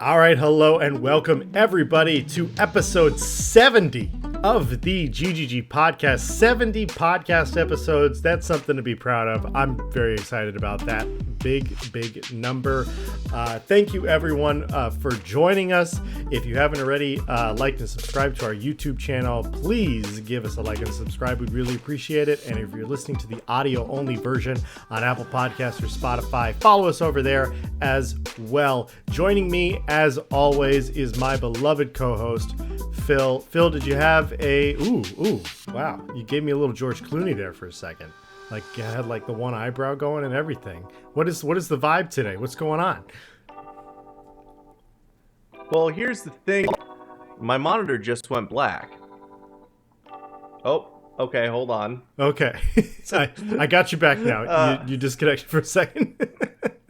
All right, hello and welcome everybody to episode 70 of the GGG Podcast. 70 podcast episodes. That's something to be proud of. I'm very excited about that. Big number. Thank you everyone for joining us. If you haven't already liked and subscribed to our YouTube channel, please give us a like and subscribe. We'd really appreciate it. And if you're listening to the audio only version on Apple Podcasts or Spotify, follow us over there as well. Joining me as always is my beloved co-host, Phil. Phil, did you have a... Ooh, wow. You gave me a little George Clooney there for a second. Like, you had like the one eyebrow going and everything. What is the vibe today? What's going on? Well, here's the thing. My monitor just went black. Oh, okay, hold on. Okay. I got you back now. You disconnected for a second.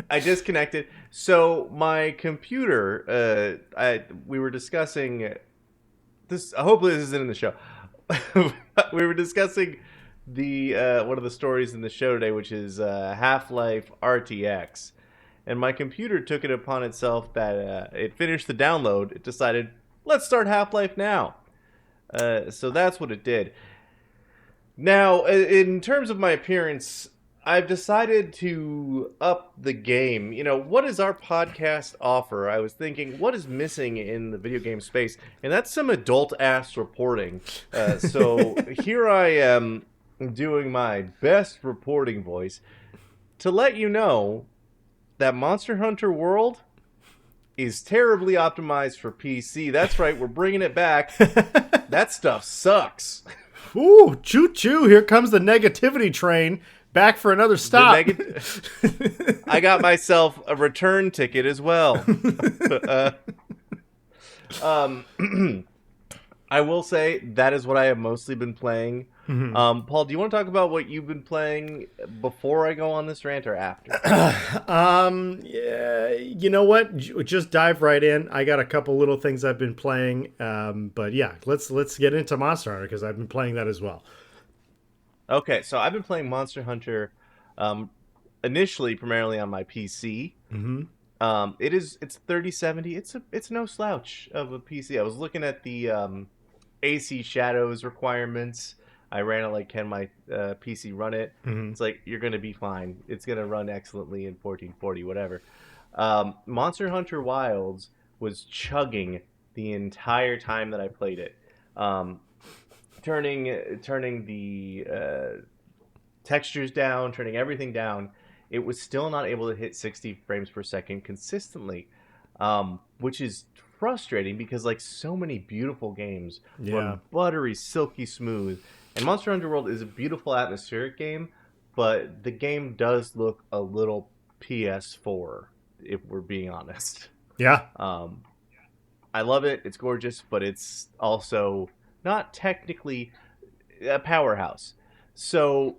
I disconnected. So my computer, we were discussing this. Hopefully this isn't in the show. We were discussing the one of the stories in the show today, which is Half-Life RTX. And my computer took it upon itself that it finished the download. It decided, let's start Half-Life now. So that's what it did. Now, in terms of my appearance, I've decided to up the game. You know, what does our podcast offer? I was thinking, what is missing in the video game space? And that's some adult-ass reporting. So here I am doing my best reporting voice to let you know that Monster Hunter World is terribly optimized for PC. That's right, we're bringing it back. That stuff sucks. Ooh, choo-choo, here comes the negativity train. Back for another stop. I got myself a return ticket as well. I will say that is what I have mostly been playing. Mm-hmm. Paul, do you want to talk about what you've been playing before I go on this rant or after? Yeah, you know what? Just dive right in. I got a couple little things I've been playing. But yeah, let's get into Monster Hunter because I've been playing that as well. Okay, so I've been playing Monster Hunter initially primarily on my PC. Mm-hmm. It's 3070. It's no slouch of a PC. I was looking at the AC Shadows requirements. I ran it like, can my PC run it? Mm-hmm. It's like, you're going to be fine. It's going to run excellently in 1440, whatever. Monster Hunter Wilds was chugging the entire time that I played it. Turning the textures down, turning everything down, it was still not able to hit 60 frames per second consistently, which is frustrating because like so many beautiful games run buttery, silky smooth. And Monster Hunter World is a beautiful atmospheric game, but the game does look a little PS4, if we're being honest. Yeah. I love it. It's gorgeous, but it's also not technically a powerhouse. So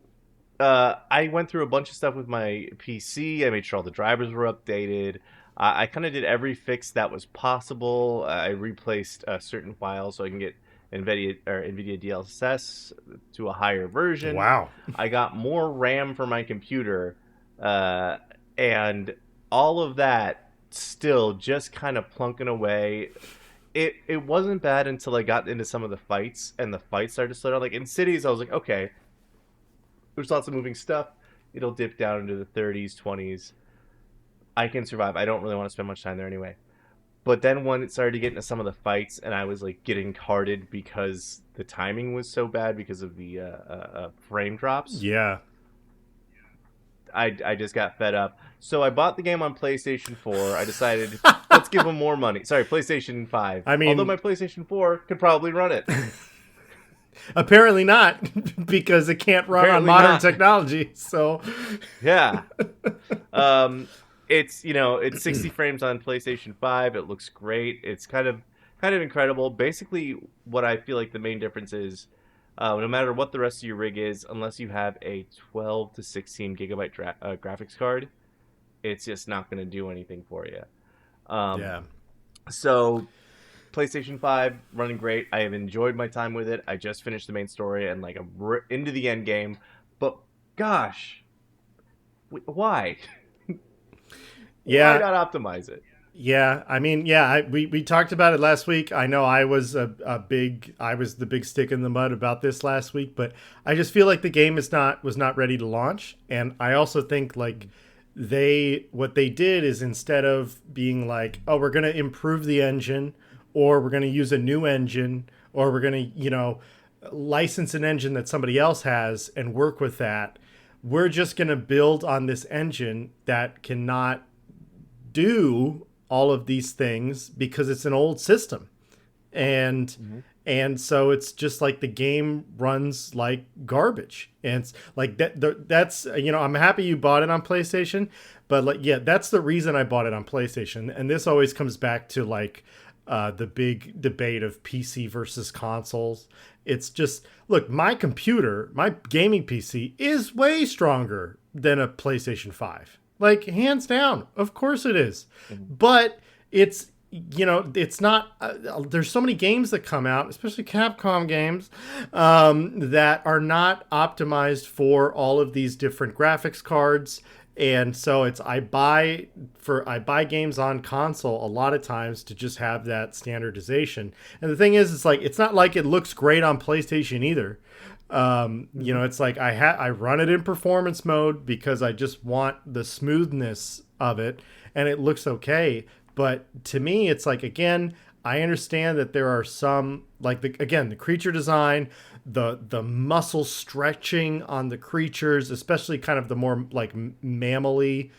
I went through a bunch of stuff with my PC. I made sure all the drivers were updated. I kind of did every fix that was possible. I replaced certain files so I can get NVIDIA DLSS to a higher version. Wow. I got more RAM for my computer, and all of that still just kind of plunking away. It wasn't bad until I got into some of the fights, and the fights started to slow down. Like in cities, I was like, okay, there's lots of moving stuff. It'll dip down into the 30s, 20s. I can survive. I don't really want to spend much time there anyway. But then when it started to get into some of the fights, and I was like getting carded because the timing was so bad because of the frame drops. Yeah. I just got fed up. So I bought the game on PlayStation 4. I decided, let's give them more money. Sorry, PlayStation 5. I mean, although my PlayStation 4 could probably run it. Apparently not, because it can't run on modern technology. So yeah. It's 60 frames on PlayStation 5. It looks great. It's kind of incredible. Basically, what I feel like the main difference is, no matter what the rest of your rig is, unless you have a 12 to 16 gigabyte graphics card, it's just not going to do anything for you. Yeah. So, PlayStation 5 running great. I have enjoyed my time with it. I just finished the main story and like I'm into the end game. But gosh, why? Yeah. Why not optimize it? Yeah, I mean, yeah, we talked about it last week. I know I was I was the big stick in the mud about this last week, but I just feel like the game was not ready to launch, and I also think like what they did is instead of being like, oh, we're going to improve the engine, or we're going to use a new engine, or we're going to, license an engine that somebody else has and work with that. We're just going to build on this engine that cannot do all of these things because it's an old system. And so it's just like the game runs like garbage. And it's like that's I'm happy you bought it on PlayStation, but like that's the reason I bought it on PlayStation. And this always comes back to like the big debate of PC versus consoles. It's just, look, my gaming PC is way stronger than a PlayStation 5. Like, hands down. Of course it is. But it's, it's not, there's so many games that come out, especially Capcom games, that are not optimized for all of these different graphics cards. And so I buy games on console a lot of times to just have that standardization. And the thing is, it's not like it looks great on PlayStation either. It's like I run it in performance mode because I just want the smoothness of it, and it looks okay. But to me, it's like, again, I understand that there are some, like, the creature design, the muscle stretching on the creatures, especially kind of the more like mammally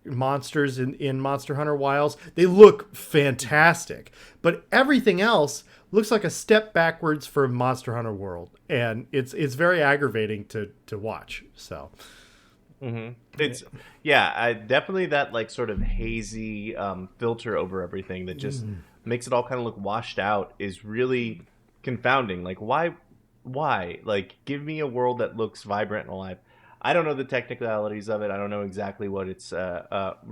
monsters in Monster Hunter Wilds. They look fantastic, but everything else looks like a step backwards for Monster Hunter World, and it's very aggravating to watch. So. It's I definitely that like sort of hazy filter over everything that just makes it all kind of look washed out is really confounding. Like, why like, give me a world that looks vibrant and alive. I don't know the technicalities of it. I don't know exactly what it's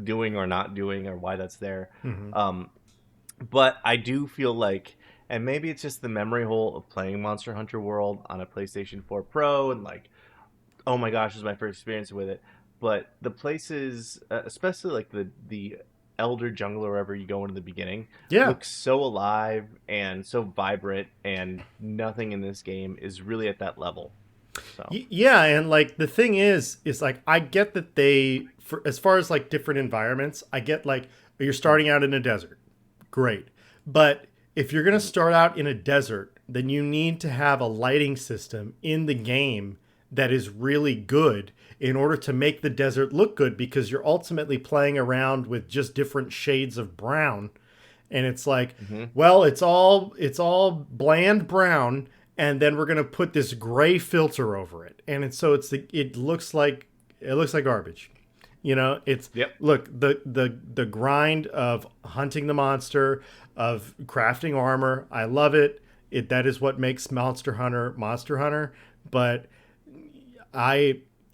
doing or not doing, or why that's there. But I do feel like, and maybe it's just the memory hole of playing Monster Hunter World on a PlayStation 4 Pro, and like, oh my gosh, this is my first experience with it. But the places, especially like the Elder Jungle or wherever you go into the beginning, looks so alive and so vibrant, and nothing in this game is really at that level. So. Yeah, and like the thing is like, I get that as far as like different environments, I get like, you're starting out in a desert, great. But if you're going to start out in a desert, then you need to have a lighting system in the game that is really good in order to make the desert look good, because you're ultimately playing around with just different shades of brown. And it's like, well, it's all bland brown, and then we're going to put this gray filter over it. And it looks like garbage. Look, the grind of hunting the monster, of crafting armor, I love it. That is what makes Monster Hunter. But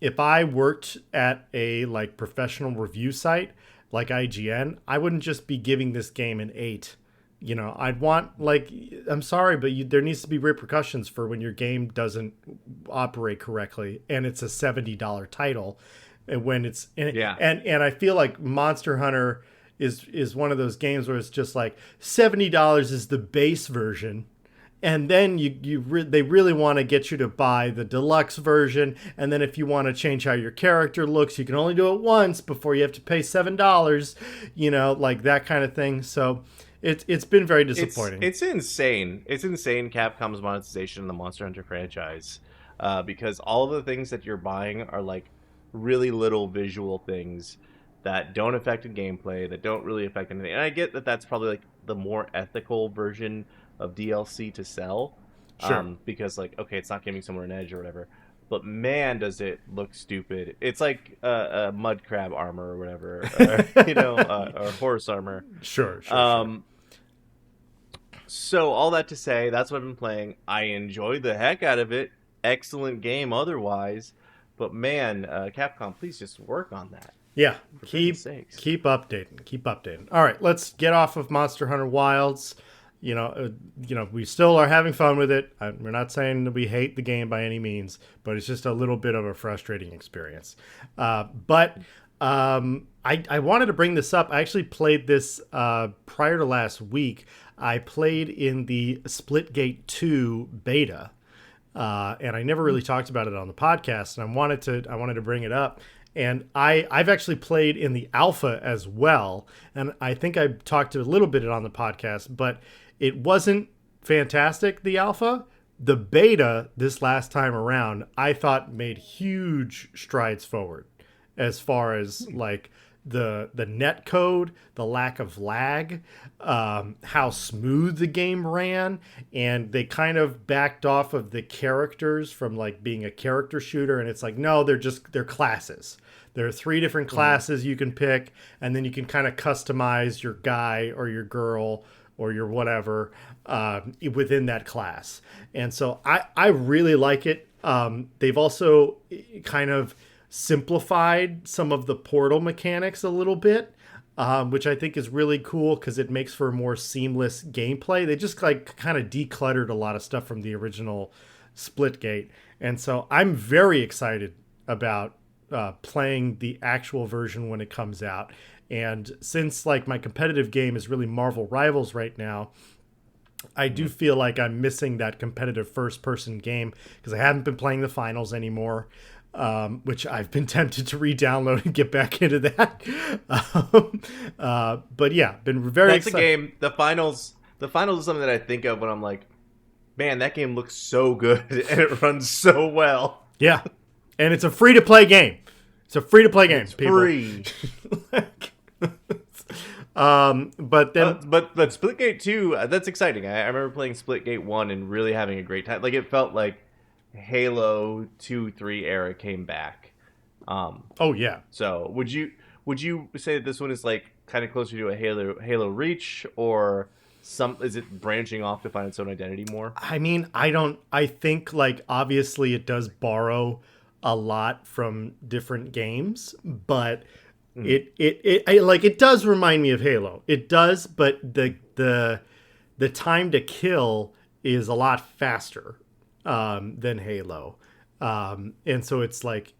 if I worked at a like professional review site like IGN, I wouldn't just be giving this game an 8. I'd want, like, I'm sorry, but there needs to be repercussions for when your game doesn't operate correctly, and it's a $70 title, and when it's and I feel like Monster Hunter is one of those games where it's just like $70 is the base version. And then they really want to get you to buy the deluxe version. And then if you want to change how your character looks, you can only do it once before you have to pay $7, like that kind of thing. So it's been very disappointing. It's insane. It's insane, Capcom's monetization in the Monster Hunter franchise. Because all of the things that you're buying are like really little visual things that don't affect the gameplay, that don't really affect anything. And I get that that's probably like the more ethical version of DLC to sell, because like, okay, it's not giving someone an edge or whatever, but man, does it look stupid. It's like a mud crab armor or whatever, or horse armor. Sure. So all that to say, that's what I've been playing. I enjoyed the heck out of it. Excellent game otherwise, but man, Capcom, please just work on that. Yeah, keep updating. All right, let's get off of Monster Hunter Wilds. We still are having fun with it. We're not saying that we hate the game by any means, but it's just a little bit of a frustrating experience. But I wanted to bring this up. I actually played this prior to last week. I played in the Splitgate 2 beta, and I never really talked about it on the podcast. And I wanted to bring it up. And I've actually played in the alpha as well. And I think I talked a little bit on the podcast, but it wasn't fantastic, the alpha. The beta this last time around, I thought made huge strides forward as far as like the net code, the lack of lag, how smooth the game ran, and they kind of backed off of the characters from like being a character shooter, and it's like, no, they're classes. There are 3 different classes you can pick, and then you can kind of customize your guy or your girl or your whatever within that class. And so I really like it. They've also kind of simplified some of the portal mechanics a little bit, which I think is really cool because it makes for more seamless gameplay. They just like kind of decluttered a lot of stuff from the original Splitgate. And so I'm very excited about playing the actual version when it comes out. And since like my competitive game is really Marvel Rivals right now, I do feel like I'm missing that competitive first-person game because I haven't been playing the finals anymore, which I've been tempted to re-download and get back into that. But yeah, been very excited. That's a game. The finals is something that I think of when I'm like, man, that game looks so good and it runs so well. Yeah, and it's a free-to-play game. It's a free-to-play game. It's free. But then, but Splitgate 2, that's exciting. I remember playing Splitgate 1 and really having a great time. Like it felt like Halo 2-3 era came back. Oh yeah. So would you say that this one is like kind of closer to a Halo Reach, or is it branching off to find its own identity more? I mean, I think like obviously it does borrow a lot from different games, but it does remind me of Halo. It does, but the time to kill is a lot faster than Halo, and so it's like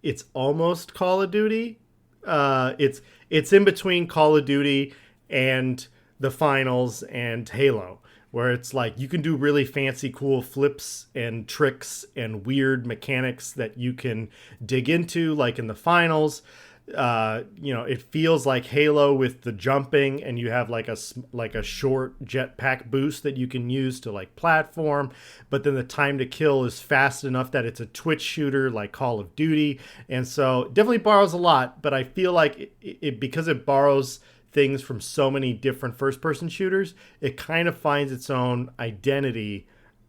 it's almost Call of Duty. It's in between Call of Duty and the finals and Halo, where it's like you can do really fancy, cool flips and tricks and weird mechanics that you can dig into, like in the finals. It feels like Halo with the jumping, and you have like a short jetpack boost that you can use to like platform, but then the time to kill is fast enough that it's a twitch shooter like Call of Duty. And so it definitely borrows a lot, but I feel like it because it borrows things from so many different first-person shooters, it kind of finds its own identity,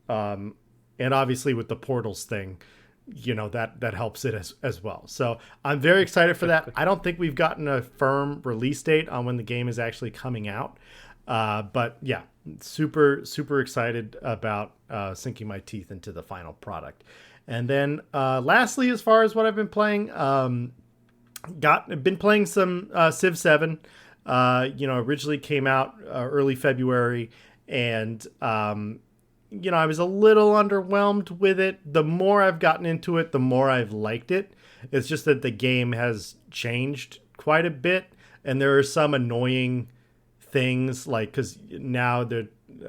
and obviously with the Portals thing, that helps it as well. So I'm very excited for that. I don't think we've gotten a firm release date on when the game is actually coming out, but yeah, super excited about sinking my teeth into the final product. And then lastly, as far as what I've been playing, been playing some Civ 7. Originally came out early February, and I was a little underwhelmed with it. The more I've gotten into it, the more I've liked it. It's just that the game has changed quite a bit, and there are some annoying things, like, because now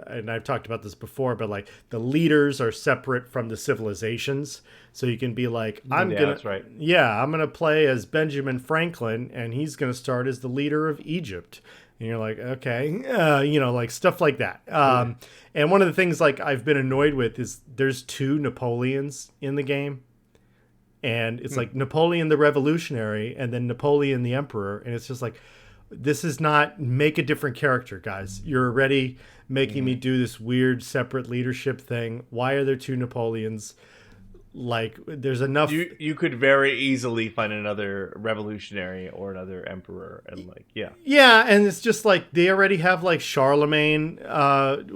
and I've talked about this before, but like the leaders are separate from the civilizations. So you can be like, that's right. Yeah, I'm going to play as Benjamin Franklin, and he's going to start as the leader of Egypt. And you're like, okay, like stuff like that. And one of the things like I've been annoyed with is there's 2 Napoleons in the game. And it's like Napoleon the Revolutionary and then Napoleon the Emperor. And it's just like, this is not, make a different character, guys. You're already making me do this weird separate leadership thing. Why are there 2 Napoleons? Like, there's enough. You could very easily find another revolutionary or another emperor, and yeah, and it's just like they already have like Charlemagne,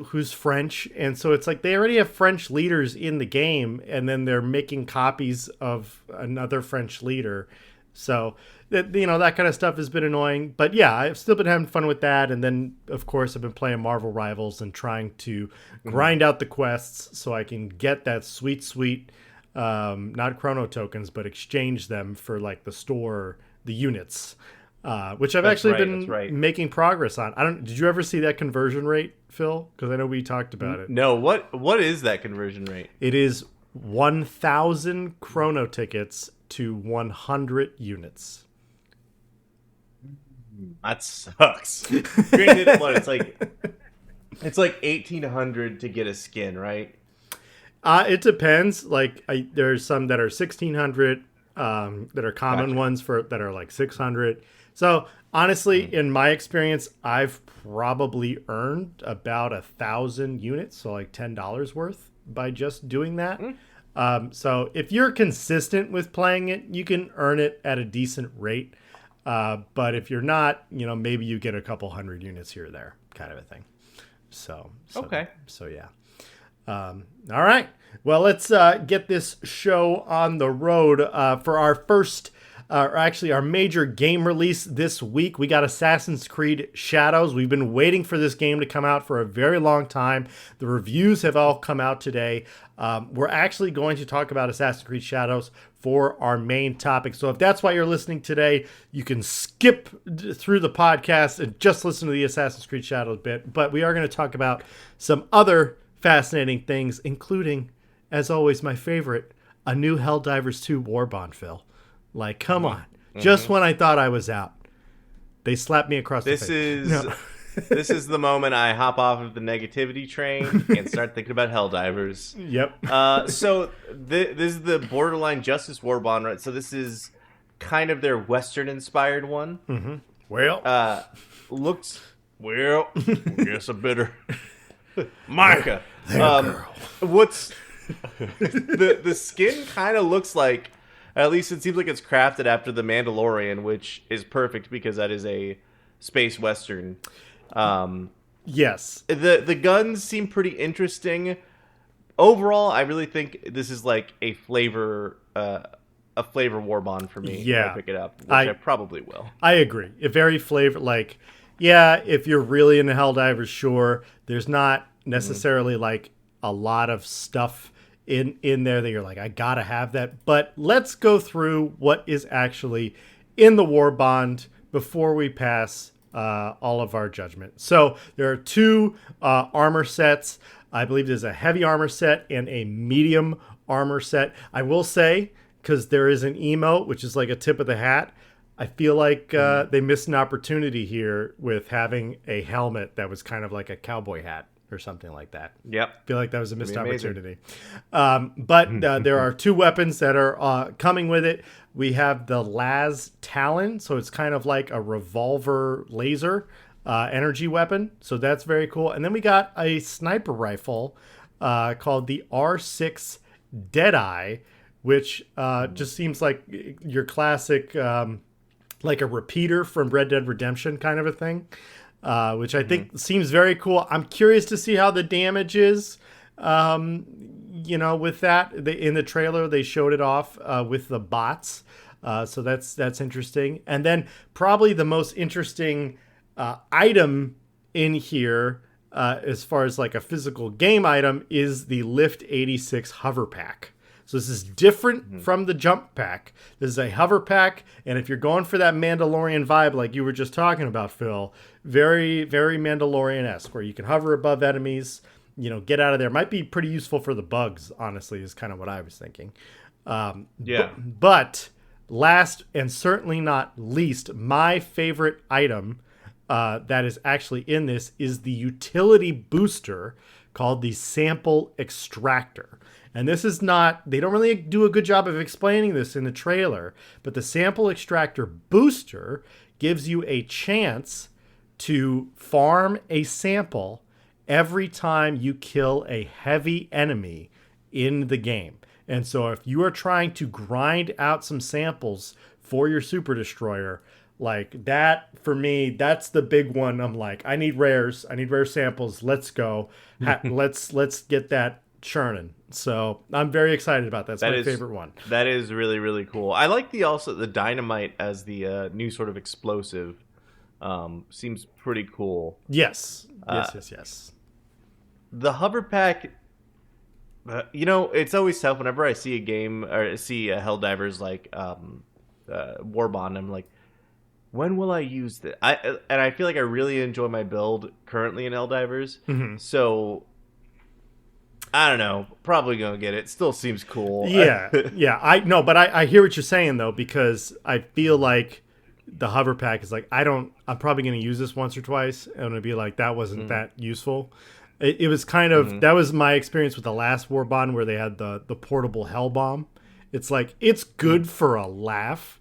who's French, and so it's like they already have French leaders in the game, and then they're making copies of another French leader. So that kind of stuff has been annoying, but yeah, I've still been having fun with that. And then of course I've been playing Marvel Rivals and trying to grind out the quests so I can get that sweet not chrono tokens, but exchange them for like the store the units, which I've actually been making progress on. Did you ever see that conversion rate, Phil? Because I know we talked about it. No, what is that conversion rate? It is 1,000 chrono tickets to 100 units. That sucks. Granted, it's like 1,800 to get a skin, right? It depends. Like there's some that are 1,600 that are common ones that are like 600. So honestly, in my experience, I've probably earned about 1,000 units, so like $10 worth by just doing that. So if you're consistent with playing it, you can earn it at a decent rate. But if you're not, maybe you get a couple hundred units here or there, kind of a thing. So okay. So yeah. All right. Well, let's get this show on the road for our first, our major game release this week. We got Assassin's Creed Shadows. We've been waiting for this game to come out for a very long time. The reviews have all come out today. We're actually going to talk about Assassin's Creed Shadows for our main topic. So if that's why you're listening today, you can skip through the podcast and just listen to the Assassin's Creed Shadows bit. But we are going to talk about some other fascinating things, including, as always, my favorite, a new Helldivers 2 Warbond, Phil. Like, come on. Just when I thought I was out, they slapped me across the face. This is the moment I hop off of the negativity train and start thinking about Helldivers. Yep. So this is the Borderline Justice Warbond, right? So this is kind of their Western-inspired one. Mm-hmm. Well. Yes, a bitter. Micah. What's the skin kind of looks like, at least it seems like it's crafted after the Mandalorian, which is perfect because that is a space Western. Yes. The guns seem pretty interesting. Overall, I really think this is like a flavor Warbond for me. Yeah. If I pick it up, which I probably will. I agree. A very flavor, like, yeah, if you're really into Helldivers, sure. There's not necessarily like a lot of stuff in there that you're like, I gotta have that. But let's go through what is actually in the Warbond before we pass all of our judgment. So there are two armor sets. I believe there's a heavy armor set and a medium armor set. I will say, because there is an emote, which is like a tip of the hat, I feel like they missed an opportunity here with having a helmet that was kind of like a cowboy hat or something like that. Yep. I feel like that was a missed opportunity. But there are two weapons that are coming with it. We have the Laz Talon, so it's kind of like a revolver laser energy weapon. So that's very cool. And then we got a sniper rifle called the R6 Deadeye, which just seems like your classic, like a repeater from Red Dead Redemption kind of a thing. Which I think seems very cool. I'm curious to see how the damage is. With that, in the trailer they showed it off with the bots, so that's interesting. And then probably the most interesting item in here, as far as like a physical game item, is the Lift 86 hover pack. So this is different from the jump pack. This is a hover pack, and if you're going for that Mandalorian vibe like you were just talking about, Phil, very, very Mandalorian-esque, where you can hover above enemies, get out of there. Might be pretty useful for the bugs, honestly, is kind of what I was thinking. But last and certainly not least, my favorite item that is actually in this is the utility booster called the Sample Extractor. And this is not, they don't really do a good job of explaining this in the trailer, but the Sample Extractor booster gives you a chance to farm a sample every time you kill a heavy enemy in the game. And so if you are trying to grind out some samples for your Super Destroyer, like that, for me, that's the big one. I'm like, I need rares. I need rare samples. Let's go. Let's get that churning. So I'm very excited about that. It's my favorite one. That is really, really cool. I like the dynamite as the new sort of explosive. Seems pretty cool. Yes. Yes. The hover pack, it's always tough whenever I see a game or see a Helldivers like Warbond. I'm like, when will I use this? I feel like I really enjoy my build currently in Helldivers. Mm-hmm. So I don't know. Probably gonna get it. Still seems cool. Yeah. I no, but I hear what you're saying though, because I feel like the hover pack is like I'm probably going to use this once or twice, and it'll be like that wasn't that useful. It was kind of that was my experience with the last Warbond where they had the portable hell bomb. It's like it's good for a laugh.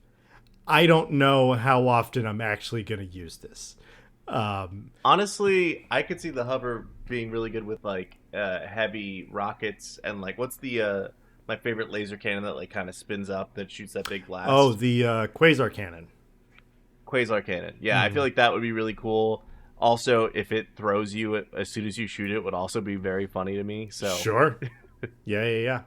I don't know how often I'm actually going to use this. Honestly, I could see the hover being really good with like heavy rockets and like what's the my favorite laser cannon that like kind of spins up that shoots that big blast. Oh, the quasar cannon. Quasar cannon. Yeah, I feel like that would be really cool. Also, if it throws you as soon as you shoot it, would also be very funny to me. So Sure. Yeah.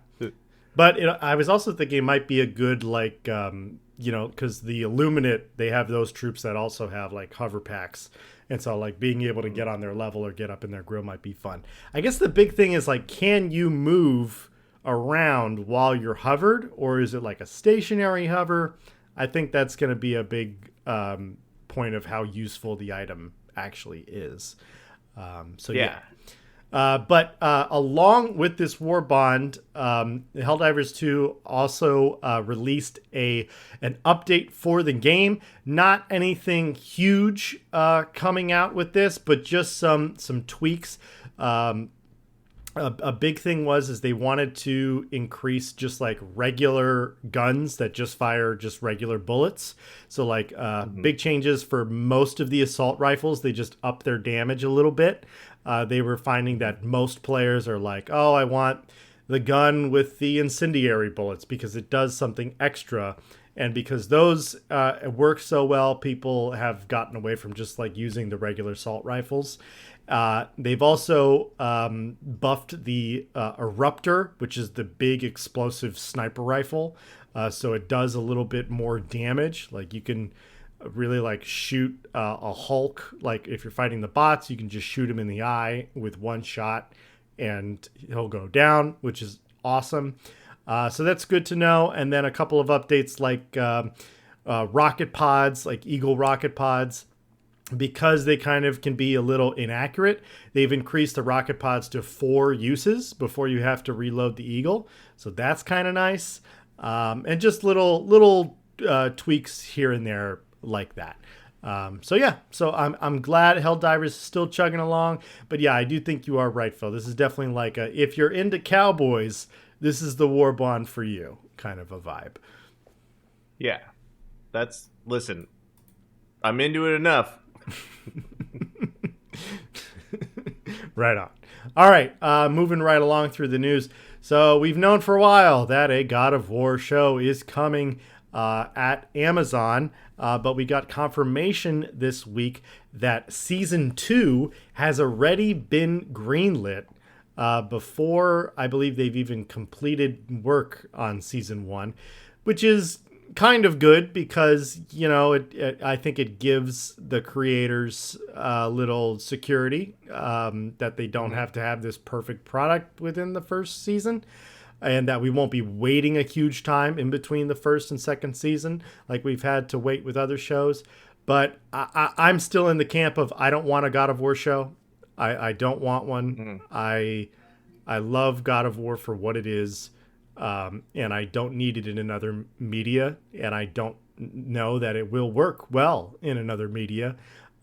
But I was also thinking it might be a good like because the Illuminate, they have those troops that also have like hover packs, and so like being able to get on their level or get up in their grill might be fun. I guess the big thing is like, can you move around while you're hovered, or is it like a stationary hover? I think that's going to be a big point of how useful the item actually is. So yeah. But along with this Warbond, Helldivers 2 also released an update for the game. Not anything huge coming out with this, but just some tweaks. A big thing is they wanted to increase just like regular guns that just fire just regular bullets. So like big changes for most of the assault rifles. They just up their damage a little bit. They were finding that most players are like, oh, I want the gun with the incendiary bullets because it does something extra. And because those work so well, people have gotten away from just like using the regular assault rifles. They've also buffed the Eruptor, which is the big explosive sniper rifle. So it does a little bit more damage. Like you can really like shoot a Hulk. Like if you're fighting the bots, you can just shoot him in the eye with one shot and he'll go down, which is awesome. So that's good to know. And then a couple of updates like rocket pods, like Eagle rocket pods. Because they kind of can be a little inaccurate, they've increased the rocket pods to 4 uses before you have to reload the Eagle. So that's kind of nice. And just little tweaks here and there like that. So I'm glad Helldivers is still chugging along. But yeah, I do think you are right, Phil. This is definitely like if you're into cowboys, this is the Warbond for you kind of a vibe. Yeah. Listen, I'm into it enough. Right on. All right, moving right along through the news. So we've known for a while that a God of War show is coming at Amazon, but we got confirmation this week that Season 2 has already been greenlit before I believe they've even completed work on Season 1, which is kind of good because, I think it gives the creators a little security that they don't have to have this perfect product within the first season, and that we won't be waiting a huge time in between the first and second season like we've had to wait with other shows. But I'm still in the camp of I don't want a God of War show. I don't want one. I love God of War for what it is. And I don't need it in another media, and I don't know that it will work well in another media.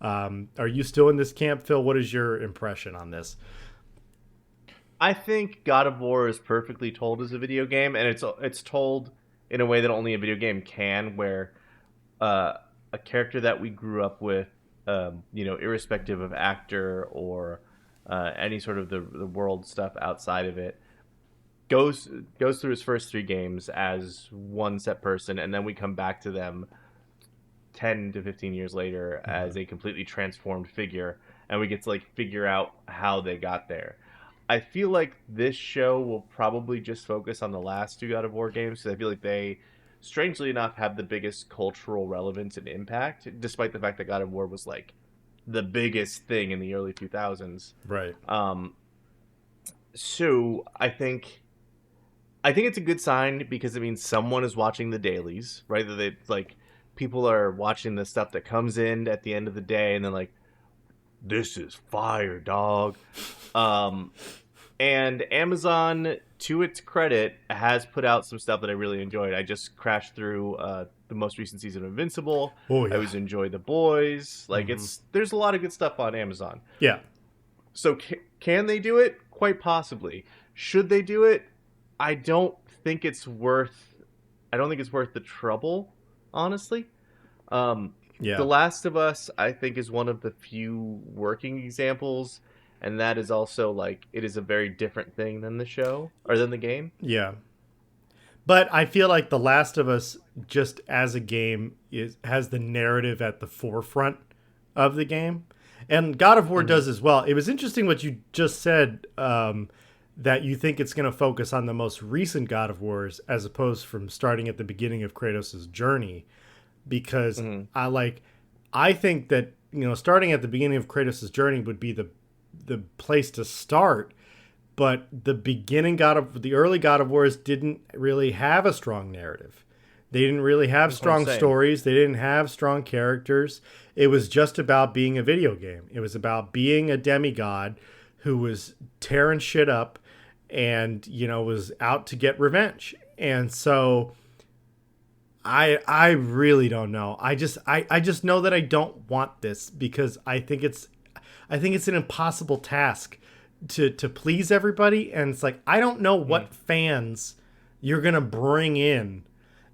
Are you still in this camp, Phil? What is your impression on this? I think God of War is perfectly told as a video game, and it's told in a way that only a video game can, where a character that we grew up with, irrespective of actor or any sort of the world stuff outside of it, goes through his first 3 games as one set person, and then we come back to them 10 to 15 years later as a completely transformed figure, and we get to like figure out how they got there. I feel like this show will probably just focus on the last 2 God of War games, because I feel like they, strangely enough, have the biggest cultural relevance and impact, despite the fact that God of War was like the biggest thing in the early 2000s. Right. So I think I think it's a good sign because it means someone is watching the dailies, right? That they like people are watching the stuff that comes in at the end of the day, and they're like, "This is fire, dog." Um, and Amazon, to its credit, has put out some stuff that I really enjoyed. I just crashed through the most recent season of Invincible. Oh yeah. I always enjoy The Boys. Like there's a lot of good stuff on Amazon. Yeah. So can they do it? Quite possibly. Should they do it? I don't think it's worth. I don't think it's worth the trouble, honestly. Yeah. The Last of Us, I think, is one of the few working examples, and that is also like it is a very different thing than the show or than the game. Yeah. But I feel like The Last of Us, just as a game, has the narrative at the forefront of the game. And God of War does as well. It was interesting what you just said, that you think it's going to focus on the most recent God of Wars as opposed from starting at the beginning of Kratos' journey. Because I think that, starting at the beginning of Kratos' journey would be the place to start. But the early God of Wars didn't really have a strong narrative. They didn't really have strong stories. They didn't have strong characters. It was just about being a video game. It was about being a demigod who was tearing shit up and, was out to get revenge. And so I really don't know. I just know that I don't want this because I think it's an impossible task to please everybody. And it's like, I don't know what fans you're going to bring in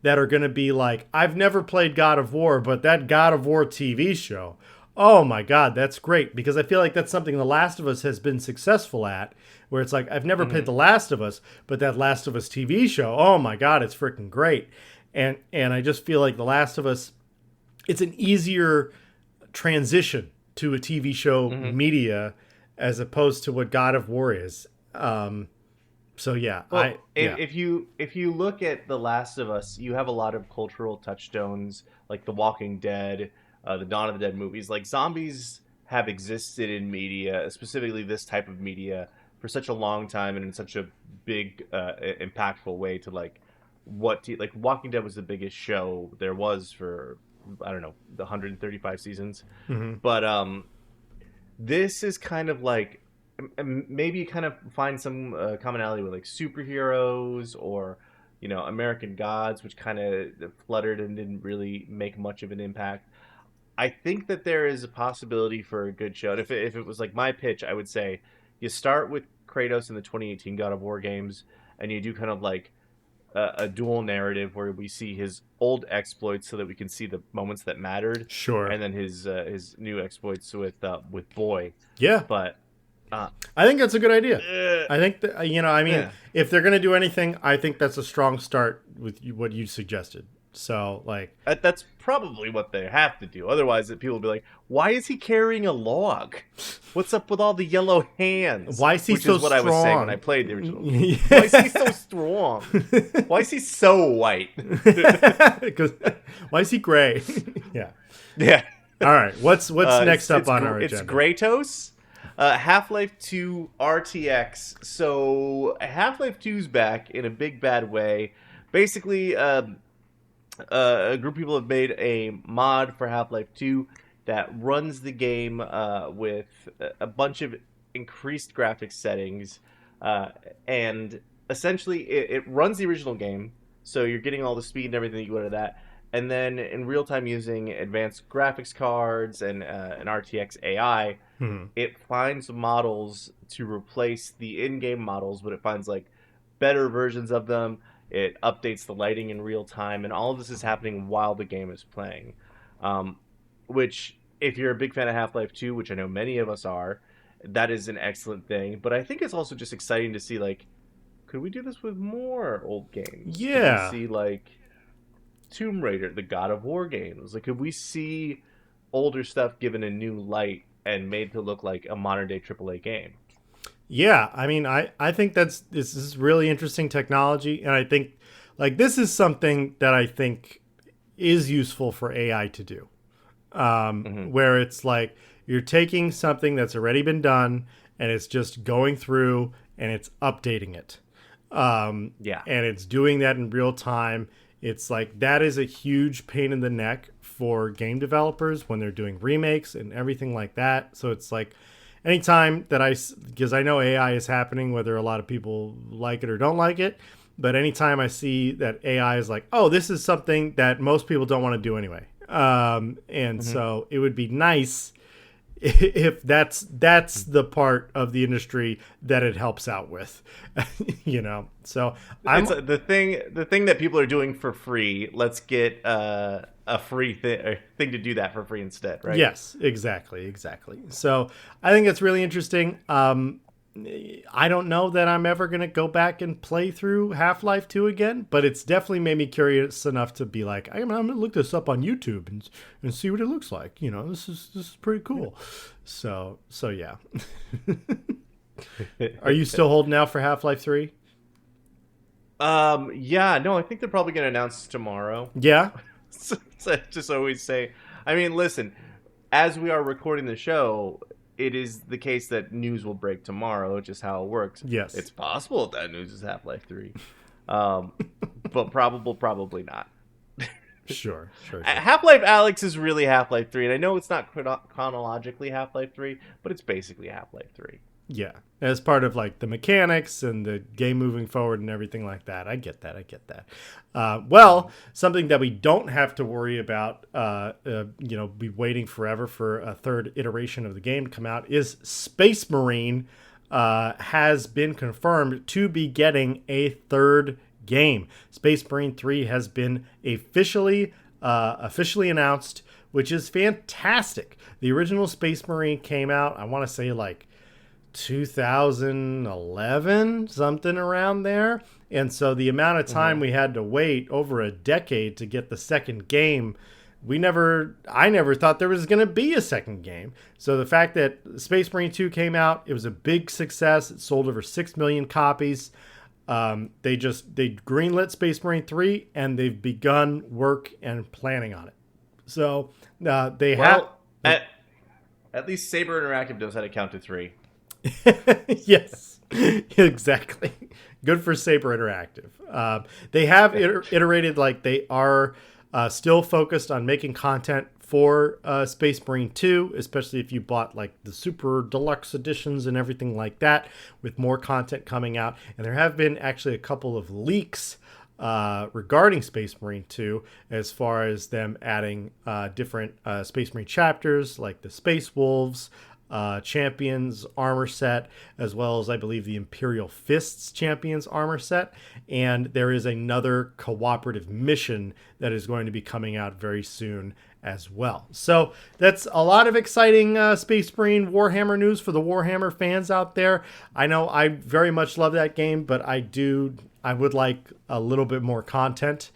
that are going to be like, I've never played God of War, but that God of War TV show, oh my God, that's great. Because I feel like that's something The Last of Us has been successful at, where it's like, I've never played The Last of Us, but that Last of Us TV show, oh my God, it's freaking great. And I just feel like The Last of Us, it's an easier transition to a TV show media as opposed to what God of War is. So yeah, well, if you look at The Last of Us, you have a lot of cultural touchstones like The Walking Dead, the Dawn of the Dead movies. Like zombies have existed in media, specifically this type of media, for such a long time and in such a big, impactful way to like Walking Dead was the biggest show there was for, I don't know, the 135 seasons. But this is kind of like, maybe you kind of find some commonality with like superheroes or, American Gods, which kind of fluttered and didn't really make much of an impact. I think that there is a possibility for a good show. And if it was like my pitch, I would say you start with Kratos in the 2018 God of War games, and you do kind of like a dual narrative where we see his old exploits so that we can see the moments that mattered. Sure. And then his new exploits with Boy. Yeah. But I think that's a good idea. I think that, if they're going to do anything, I think that's a strong start with what you suggested. So, like, that's probably what they have to do. Otherwise, people will be like, "Why is he carrying a log? What's up with all the yellow hands? Why is he so strong?" Which is what I was saying when I played the original. Why is he so strong? Why is he so white? Why is he gray? Yeah. Yeah. All right. What's next up on our agenda? It's Kratos. Half-Life 2 RTX. So Half-Life 2's back in a big bad way. Basically, a group of people have made a mod for Half-Life 2 that runs the game with a bunch of increased graphics settings, and essentially it runs the original game, so you're getting all the speed and everything that you go to that, and then in real time using advanced graphics cards and an RTX AI, it finds models to replace the in-game models, but it finds like better versions of them. It updates the lighting in real time, and all of this is happening while the game is playing. Which, if you're a big fan of Half-Life 2, which I know many of us are, that is an excellent thing. But I think it's also just exciting to see, like, could we do this with more old games? Yeah. Could we see, like, Tomb Raider, the God of War games? Like, could we see older stuff given a new light and made to look like a modern-day AAA game? Yeah, I mean, I think this is really interesting technology, and I think like this is something that I think is useful for AI to do, where it's like you're taking something that's already been done and it's just going through and it's updating it. Yeah. And it's doing that in real time. It's like that is a huge pain in the neck for game developers when they're doing remakes and everything like that. So it's like anytime that because I know AI is happening, whether a lot of people like it or don't like it, but anytime I see that AI is like, oh, this is something that most people don't want to do anyway. And so it would be nice if that's the part of the industry that it helps out with, So it's the thing that people are doing for free. Let's get a free thing to do that for free instead, right? Yes, exactly. So I think it's really interesting. I don't know that I'm ever going to go back and play through Half-Life 2 again, but it's definitely made me curious enough to be like, I'm going to look this up on YouTube and see what it looks like. This is pretty cool. So yeah. Are you still holding out for Half-Life 3? Yeah, no, I think they're probably going to announce tomorrow. Yeah. So I just always say, I mean, listen, as we are recording the show, it is the case that news will break tomorrow, just how it works. Yes. It's possible that news is Half-Life 3. But probably not. Sure. Half-Life Alyx is really Half-Life 3, and I know it's not chronologically Half-Life 3, but it's basically Half-Life 3. Yeah, as part of like the mechanics and the game moving forward and everything like that. I get that. Well, something that we don't have to worry about, be waiting forever for a third iteration of the game to come out is Space Marine has been confirmed to be getting a third game. Space Marine 3 has been officially announced, which is fantastic. The original Space Marine came out, I want to say like 2011, something around there. And so the amount of time we had to wait, over a decade, to get the second game, I never thought there was going to be a second game. So the fact that Space Marine 2 came out, it was a big success. It sold over 6 million copies. They greenlit Space Marine 3, and they've begun work and planning on it. So at least Saber Interactive knows how to count to 3. Yes, exactly. Good for Saber Interactive. They have iterated, like they are still focused on making content for Space Marine 2, especially if you bought like the super deluxe editions and everything like that, with more content coming out. And there have been actually a couple of leaks regarding Space Marine 2, as far as them adding different Space Marine chapters, like the Space Wolves, Champions armor set, as well as I believe the Imperial Fists Champions armor set. And there is another cooperative mission that is going to be coming out very soon as well. So that's a lot of exciting Space Marine Warhammer news for the Warhammer fans out there. I know I very much love that game, but I would like a little bit more content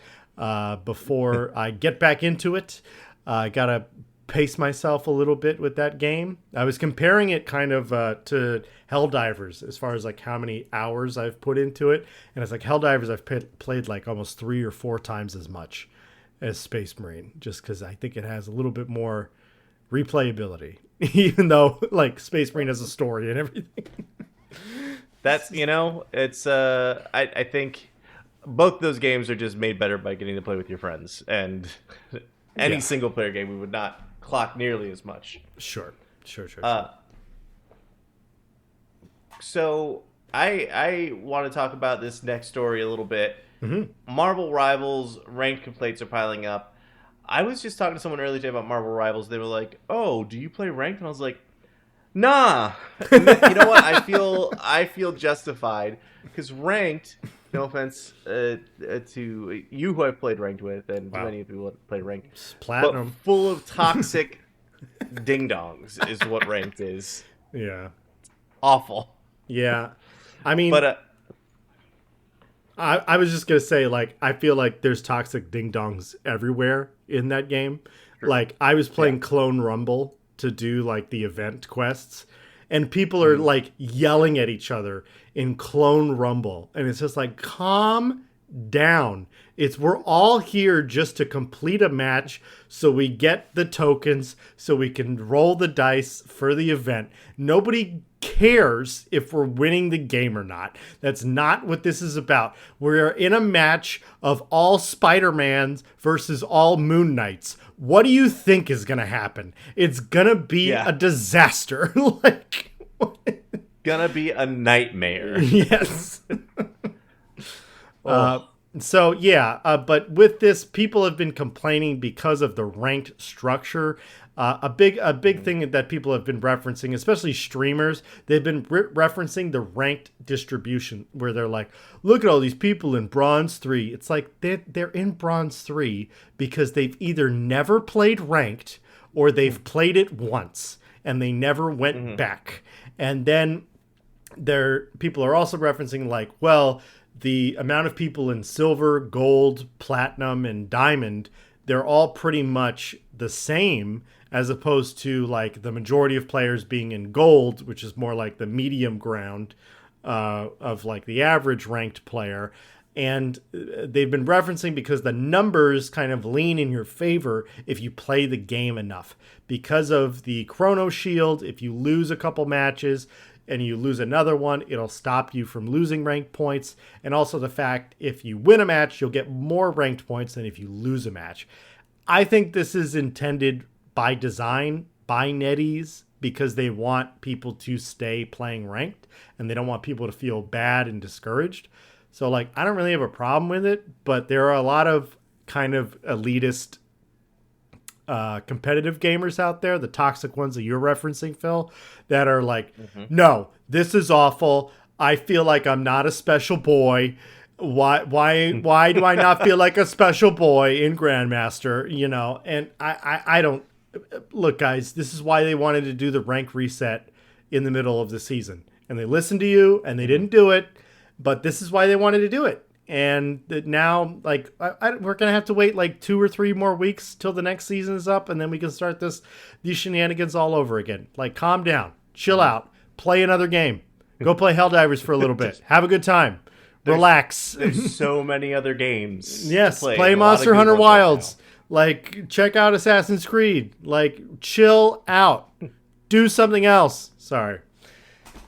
before I get back into it. I gotta pace myself a little bit with that game. I was comparing it kind of to Helldivers, as far as like how many hours I've put into it, and it's like Helldivers I've played like almost 3 or 4 times as much as Space Marine, just because I think it has a little bit more replayability, even though like Space Marine has a story and everything. That's, it's I think both those games are just made better by getting to play with your friends, and any single player game we would not clock nearly as much. Sure. So I want to talk about this next story a little bit. Marvel Rivals ranked complaints are piling up. I was just talking to someone earlier today about Marvel Rivals. They were like, "Oh, do you play ranked?" And I was like, "Nah." You know what? I feel justified, because ranked. No offense to you who I've played ranked with, and many people have played ranked. Platinum. But full of toxic ding-dongs is what ranked is. Yeah. Awful. Yeah. I mean, but I was just going to say, like, I feel like there's toxic ding-dongs everywhere in that game. Sure. Like, I was playing Clone Rumble to do, like, the event quests, and people are, like, yelling at each other in Clone Rumble. And it's just like, calm down. We're all here just to complete a match so we get the tokens, so we can roll the dice for the event. Nobody cares if we're winning the game or not? That's not what this is about. We're in a match of all Spider-Mans versus all Moon Knights. What do you think is going to happen? It's going to be a disaster. Like, gonna be a nightmare. Yes. But with this, people have been complaining because of the ranked structure. A big thing that people have been referencing, especially streamers, they've been referencing the ranked distribution, where they're like, look at all these people in Bronze 3. It's like they're in Bronze 3 because they've either never played ranked or they've played it once and they never went back. And then people are also referencing like, well, the amount of people in silver, gold, platinum, and diamond, they're all pretty much the same, as opposed to like the majority of players being in gold, which is more like the medium ground of like the average ranked player. And they've been referencing because the numbers kind of lean in your favor if you play the game enough. Because of the Chrono Shield, if you lose a couple matches and you lose another one, it'll stop you from losing ranked points. And also the fact if you win a match, you'll get more ranked points than if you lose a match. I think this is intended by design by NetEase because they want people to stay playing ranked and they don't want people to feel bad and discouraged. So like, I don't really have a problem with it, but there are a lot of kind of elitist competitive gamers out there, the toxic ones that you're referencing, Phil, that are like, no, this is awful. I feel like I'm not a special boy. Why do I not feel like a special boy in Grandmaster? You know, and I don't look, guys, this is why they wanted to do the rank reset in the middle of the season. And they listened to you and they didn't do it, but this is why they wanted to do it. And now, like, we're going to have to wait like 2 or 3 more weeks till the next season is up, and then we can start these shenanigans all over again. Like, calm down, chill out, play another game, go play Helldivers for a little bit, have a good time, relax. There's so many other games. Yes, play Monster Hunter Wilds. Like, check out Assassin's Creed. Like, chill out, do something else. Sorry.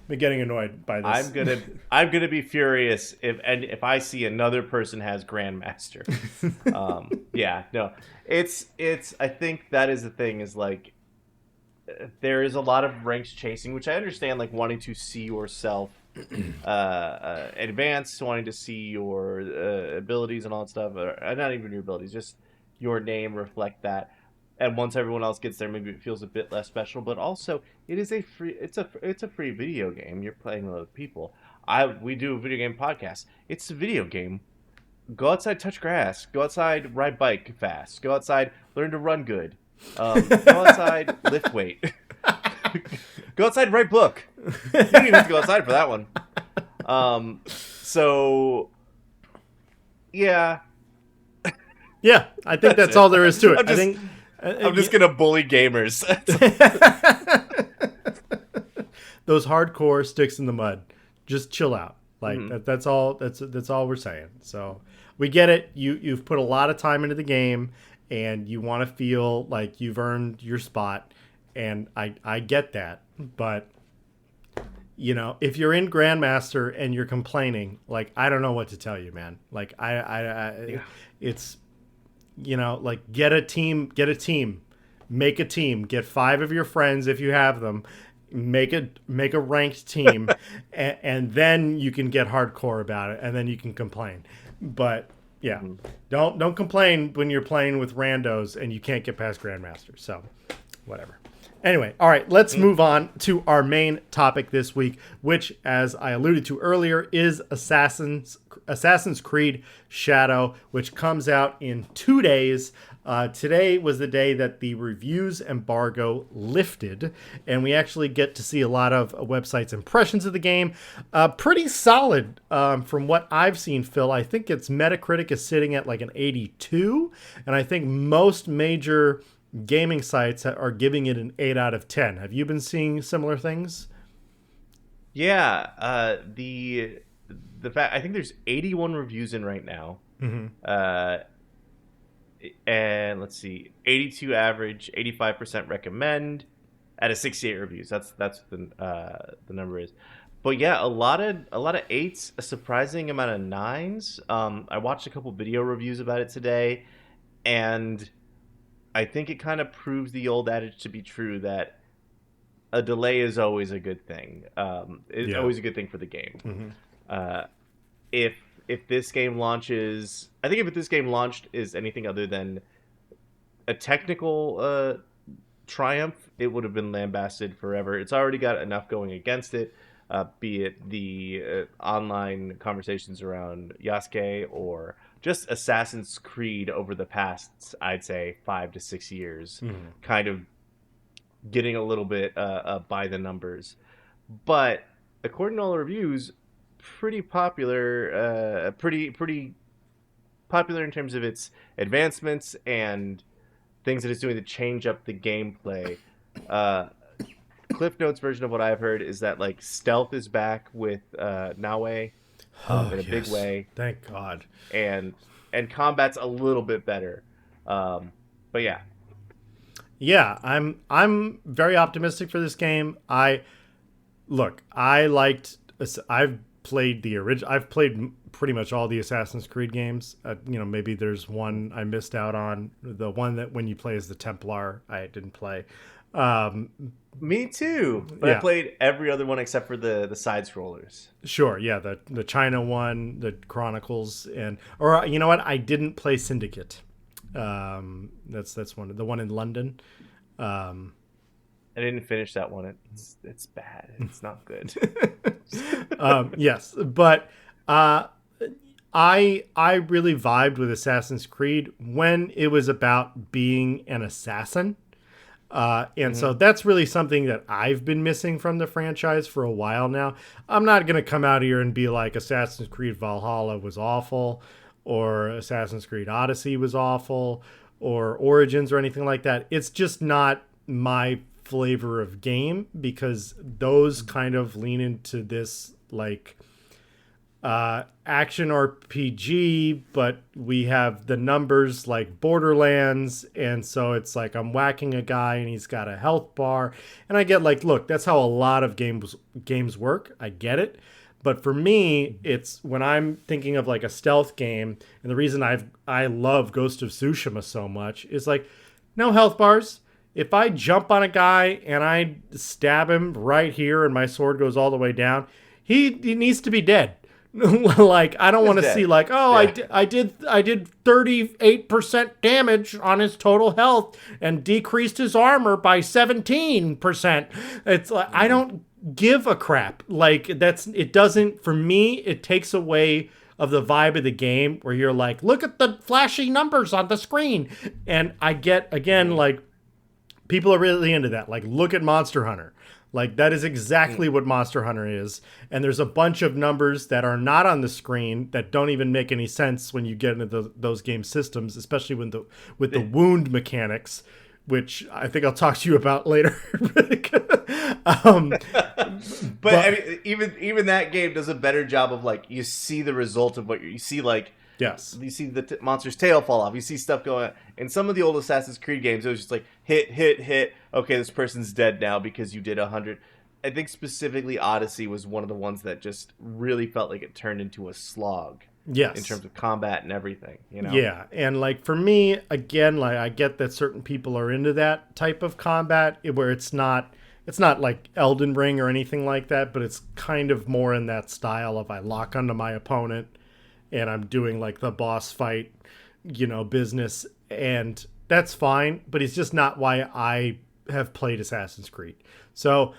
I'm getting annoyed by this. I'm gonna be furious if I see another person has Grandmaster. It's I think that is the thing, is like there is a lot of ranks chasing, which I understand, like wanting to see yourself advance, wanting to see your abilities and all that stuff, or not even your abilities, just your name reflect that. And once everyone else gets there, maybe it feels a bit less special. But also, it's a free video game. You're playing with other people. We do a video game podcast. It's a video game. Go outside, touch grass. Go outside, ride bike fast. Go outside, learn to run good. Go outside, lift weight. Go outside, write book. You don't even have to go outside for that one. Yeah. Yeah, I think that's all there is to it. I'm just gonna bully gamers. Those hardcore sticks in the mud. Just chill out. Like that's all. That's all we're saying. So we get it. You've put a lot of time into the game, and you want to feel like you've earned your spot. And I get that. But you know, if you're in Grandmaster and you're complaining, like, I don't know what to tell you, man. Like it's. You know, like, get a team, make a team, get 5 of your friends if you have them, make a ranked team, and then you can get hardcore about it, and then you can complain. But yeah, don't complain when you're playing with randos and you can't get past Grandmaster. So, whatever. Anyway, all right, let's move on to our main topic this week, which, as I alluded to earlier, is Assassin's Creed Shadow, which comes out in 2 days. Today was the day that the reviews embargo lifted, and we actually get to see a lot of websites' impressions of the game. Pretty solid from what I've seen, Phil. I think its Metacritic is sitting at like an 82, and I think most major gaming sites are giving it an 8 out of 10. Have you been seeing similar things? Yeah, the fact, I think there's 81 reviews in right now. And let's see, 82 average, 85% recommend, out of 68 reviews. That's the number is. But yeah, a lot of 8s, a surprising amount of 9s. I watched a couple video reviews about it today, and I think it kind of proves the old adage to be true that a delay is always a good thing. It's always a good thing for the game. Mm-hmm. If this game launches, I think if this game launched is anything other than a technical triumph, it would have been lambasted forever. It's already got enough going against it, be it the online conversations around Yasuke or just Assassin's Creed over the past, I'd say, 5 to 6 years, kind of getting a little bit by the numbers. But according to all the reviews, pretty popular, pretty popular in terms of its advancements and things that it's doing to change up the gameplay. Cliff Notes version of what I've heard is that like stealth is back with Naue in a big way. Thank God. And combat's a little bit better. But yeah. Yeah, I'm very optimistic for this game. I've played the original. I've played pretty much all the Assassin's Creed games. Maybe there's one I missed out on. The one that when you play as the Templar, I didn't play. Me too. But I played every other one except for the side scrollers. Sure, yeah, the China one, the Chronicles, or you know what? I didn't play Syndicate. That's the one in London. I didn't finish that one. It's bad. It's not good. Yes, but I really vibed with Assassin's Creed when it was about being an assassin. So that's really something that I've been missing from the franchise for a while now. I'm not going to come out here and be like Assassin's Creed Valhalla was awful or Assassin's Creed Odyssey was awful or Origins or anything like that. It's just not my flavor of game because those kind of lean into this like action RPG, but we have the numbers like Borderlands, and so it's like I'm whacking a guy and he's got a health bar, and I get like, look, that's how a lot of games work. I get it. But for me, it's when I'm thinking of like a stealth game, and the reason I love Ghost of Tsushima so much is like no health bars. If I jump on a guy and I stab him right here and my sword goes all the way down, he needs to be dead. Like I don't want to see like, oh, yeah. I did 38% damage on his total health and decreased his armor by 17%. It's like I don't give a crap. Like it doesn't, for me, it takes away of the vibe of the game where you're like, look at the flashy numbers on the screen. And I get, again, like people are really into that. Like look at Monster Hunter. Like that is exactly what Monster Hunter is. And there's a bunch of numbers that are not on the screen that don't even make any sense when you get into those game systems, especially with the wound mechanics, which I think I'll talk to you about later. But I mean, even that game does a better job of like you see the result of what you see. Like yes, you see the monster's tail fall off. You see stuff going on. In some of the old Assassin's Creed games, it was just like hit. Okay, this person's dead now because you did 100. I think specifically Odyssey was one of the ones that just really felt like it turned into a slog. Yes. In terms of combat and everything, you know? Yeah, and like for me, again, like I get that certain people are into that type of combat where it's not like Elden Ring or anything like that, but it's kind of more in that style of I lock onto my opponent and I'm doing like the boss fight, business, and that's fine, but it's just not why I have played Assassin's Creed. So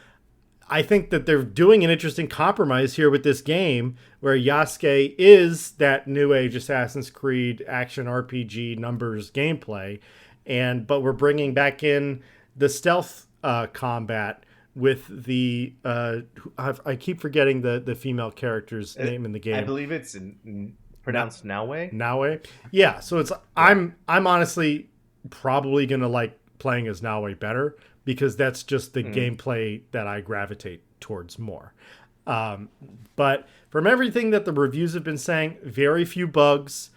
I think that they're doing an interesting compromise here with this game where Yasuke is that new age Assassin's Creed action RPG numbers gameplay, but we're bringing back in the stealth combat with the I keep forgetting the female character's name in the game. I believe it's pronounced Naue. Naue, yeah. So it's I'm honestly probably gonna like playing as Naue better, because that's just the gameplay that I gravitate towards more. But from everything that the reviews have been saying, very few bugs.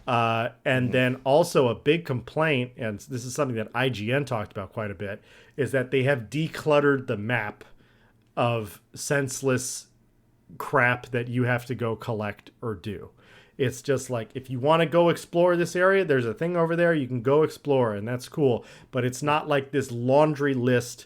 And then also a big complaint, and this is something that IGN talked about quite a bit, is that they have decluttered the map of senseless crap that you have to go collect or do. It's just like, if you want to go explore this area, there's a thing over there, you can go explore, and that's cool. But it's not like this laundry list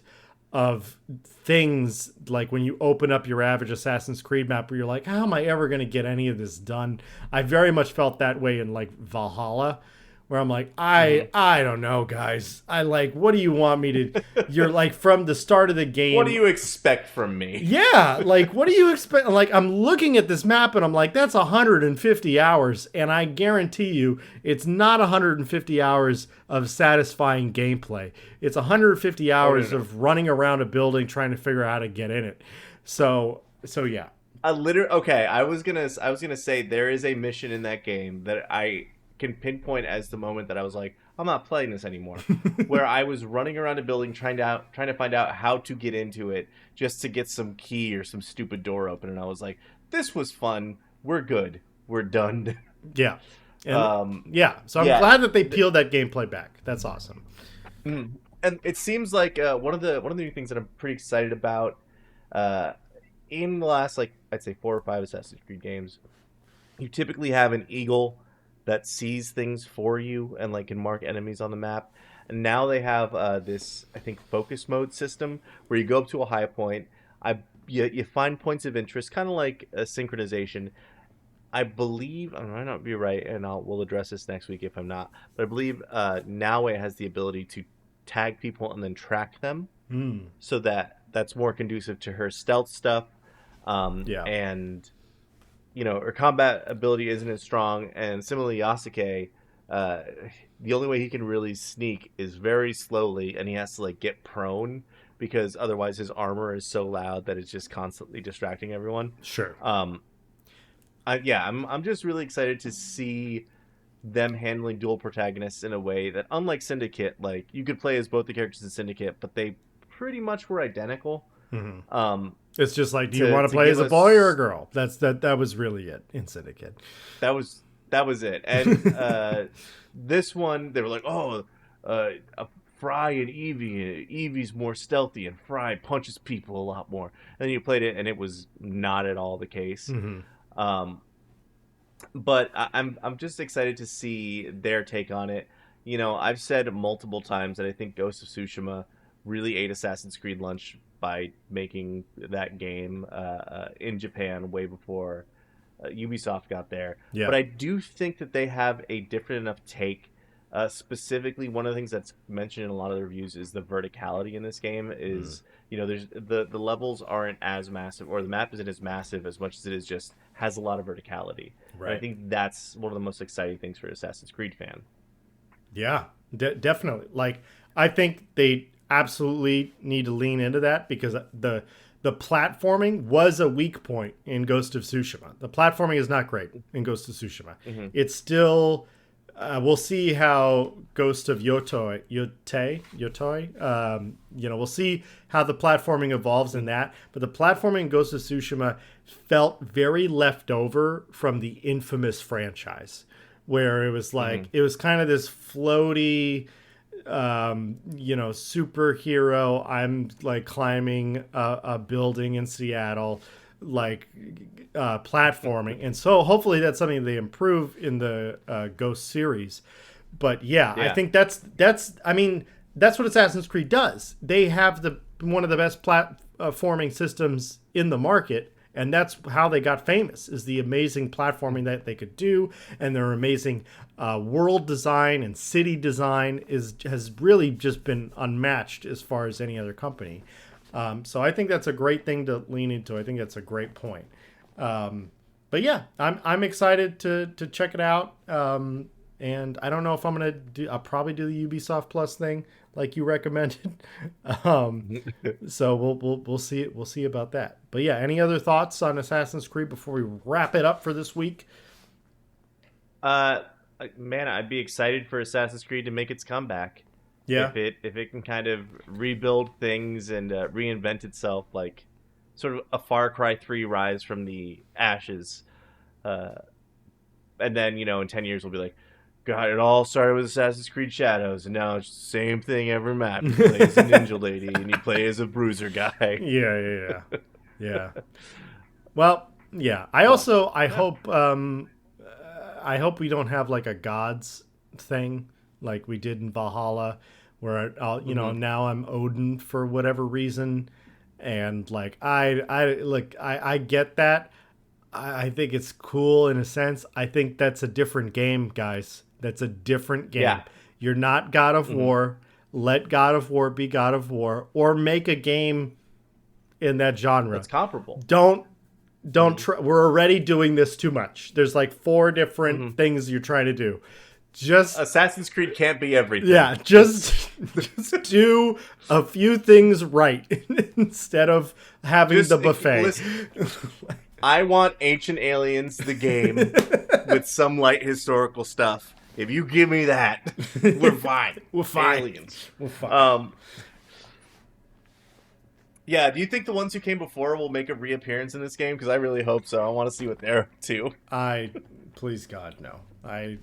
of things like when you open up your average Assassin's Creed map where you're like, how am I ever going to get any of this done? I very much felt that way in like Valhalla, where I'm like, I don't know, guys. What do you want me to? You're like, from the start of the game. What do you expect from me? Yeah, like, what do you expect? Like, I'm looking at this map and I'm like, that's 150 hours, and I guarantee you, it's not 150 hours of satisfying gameplay. It's 150 hours of running around a building trying to figure out how to get in it. So yeah. I was gonna say there is a mission in that game that I can pinpoint as the moment that I was like, I'm not playing this anymore. Where I was running around a building trying to find out how to get into it just to get some key or some stupid door open, and I was like, this was fun. We're good. We're done. Yeah. And, So I'm glad that they peeled that gameplay back. That's awesome. And it seems like one of the new things that I'm pretty excited about in the last, like, I'd say 4 or 5 Assassin's Creed games, you typically have an eagle that sees things for you and like can mark enemies on the map. And now they have this, I think, focus mode system where you go up to a high point. You find points of interest, kind of like a synchronization. I believe, I might not be right, and we'll address this next week if I'm not, but I believe now it has the ability to tag people and then track them, so that's more conducive to her stealth stuff. And her combat ability isn't as strong, and similarly Yasuke, the only way he can really sneak is very slowly, and he has to like get prone because otherwise his armor is so loud that it's just constantly distracting everyone. Sure. I'm just really excited to see them handling dual protagonists in a way that, unlike Syndicate, like, you could play as both the characters in Syndicate, but they pretty much were identical. It's just like, do you want to play as a boy or a girl? That was really it in Syndicate. That was it. And this one, they were like, Fry and Evie. Evie's more stealthy, and Fry punches people a lot more. And then you played it, and it was not at all the case. But I'm just excited to see their take on it. I've said multiple times that I think Ghost of Tsushima really ate Assassin's Creed lunch by making that game in Japan way before Ubisoft got there. Yeah. But I do think that they have a different enough take. Specifically, one of the things that's mentioned in a lot of the reviews is the verticality in this game. There's the levels aren't as massive, or the map isn't as massive as much as it is just has a lot of verticality. Right. And I think that's one of the most exciting things for an Assassin's Creed fan. Yeah, definitely. Like, I think they absolutely need to lean into that, because the platforming was a weak point in Ghost of Tsushima. The platforming is not great in Ghost of Tsushima. It's still we'll see how Ghost of Yotei, we'll see how the platforming evolves in that. But the platforming in Ghost of Tsushima felt very left over from the infamous franchise, where it was like, it was kind of this floaty, superhero, I'm like climbing a building in Seattle, like platforming. And so hopefully that's something they improve in the Ghost series. But yeah, I think that's what Assassin's Creed does. They have one of the best platforming systems in the market, and that's how they got famous, is the amazing platforming that they could do, and their amazing world design and city design has really just been unmatched as far as any other company. So I think that's a great thing to lean into. I think that's a great point. But yeah, I'm excited to check it out. And I don't know if I'm gonna do. I'll probably do the Ubisoft Plus thing like you recommended. So we'll see. We'll see about that. But yeah, any other thoughts on Assassin's Creed before we wrap it up for this week? Man, I'd be excited for Assassin's Creed to make its comeback. Yeah, if it can kind of rebuild things and reinvent itself, like sort of a Far Cry 3 rise from the ashes, and then in 10 years we'll be like, God, it all started with Assassin's Creed Shadows, and now it's the same thing every map. You play as a ninja lady, and you play as a bruiser guy. Yeah. Well, yeah. I hope we don't have like a gods thing like we did in Valhalla, where now I'm Odin for whatever reason, and like I get that. I think it's cool in a sense. I think that's a different game, guys. That's a different game. Yeah. You're not God of War. Let God of War be God of War, or make a game in that genre. It's comparable. Don't try. We're already doing this too much. There's like 4 different things you're trying to do. Just Assassin's Creed can't be everything. Yeah, just do a few things right instead of having the buffet. I want Ancient Aliens, the game, with some light historical stuff. If you give me that, we're fine. We're fine. Aliens. We're fine. Yeah, do you think the ones who came before will make a reappearance in this game? Because I really hope so. I want to see what they're up to. Please God, no. I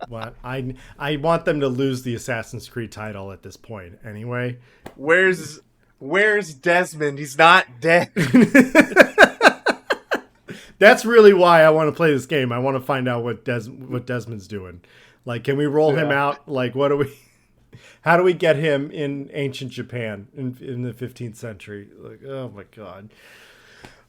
want them to lose the Assassin's Creed title at this point. Anyway, where's Desmond? He's not dead. That's really why I want to play this game. I want to find out what Desmond's doing. Like, can we roll him out? Like, how do we get him in ancient Japan in the 15th century? Like, oh my God.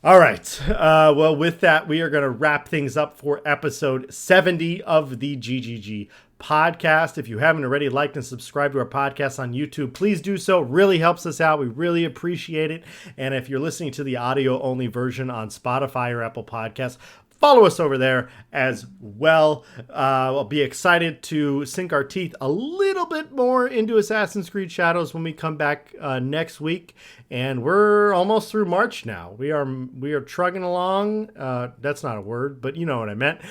All right. Well, with that, we are going to wrap things up for episode 70 of the GGG Podcast. If you haven't already liked and subscribed to our podcast on YouTube, please do so. It really helps us out. We really appreciate it. And if you're listening to the audio-only version on Spotify or Apple Podcasts, follow us over there as well. I'll be excited to sink our teeth a little bit more into Assassin's Creed Shadows when we come back next week. And we're almost through March now. We are trugging along. That's not a word, but you know what I meant.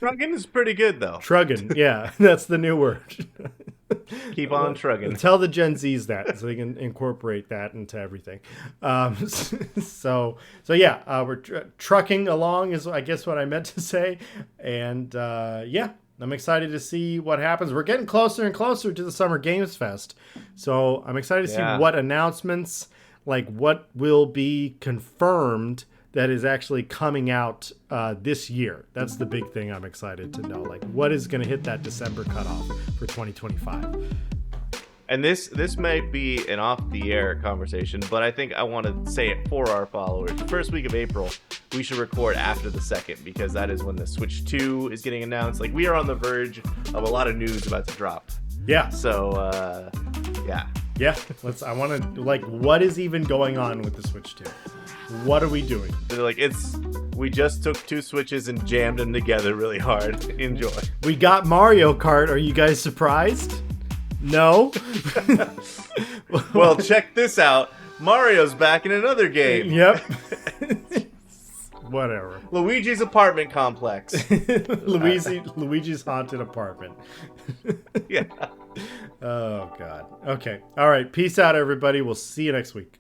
Trugging is pretty good, though. Trugging, yeah. That's the new word. Keep on trugging. Tell the Gen Zs that so they can incorporate that into everything. So yeah, we're trucking along is I guess what I meant to say. And yeah, I'm excited to see what happens. We're getting closer and closer to the Summer Games Fest. So I'm excited to see what announcements, like what will be confirmed that is actually coming out this year. That's the big thing I'm excited to know. Like, what is going to hit that December cutoff for 2025? And this might be an off-the-air conversation, but I think I want to say it for our followers. The first week of April, we should record after the 2nd, because that is when the Switch 2 is getting announced. Like, we are on the verge of a lot of news about to drop. Yeah. So, yeah. Yeah. I want to, like, what is even going on with the Switch 2? What are we doing? Like, we just took 2 Switches and jammed them together really hard. Enjoy. We got Mario Kart. Are you guys surprised? No? Well, check this out. Mario's back in another game. Yep. Whatever. Luigi's apartment complex. Luigi's haunted apartment. Yeah. Oh, God. Okay. All right. Peace out, everybody. We'll see you next week.